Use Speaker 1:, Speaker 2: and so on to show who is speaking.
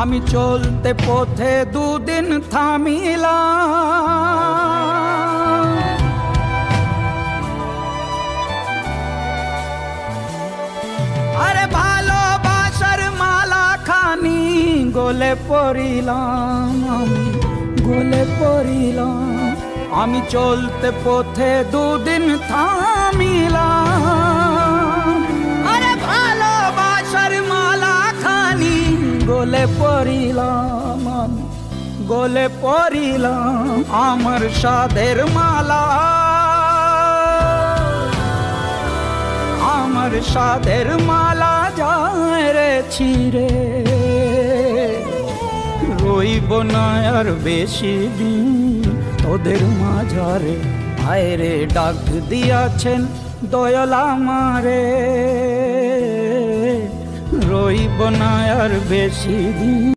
Speaker 1: আমি চলতে পথে দুদিন থামিলাম, আরে ভালোবাসার মালা খানি গলে পড়িলাম, আমি গলে পড়িলাম। আমি চলতে পথে দুদিন থামিলাম, আরে ভালোবাসার মালা খানি গলে পড়িলাম, আমি গলে পড়িলাম। আমার সাধের মালা, আমার সাধের মালা যায় রে ছিঁড়ে, রইব না আর বেশি দিন তোদের মাঝারে। আয় রে ডাক দিয়াছেন দয়াল আমারে, রইব না আর বেশি দিন।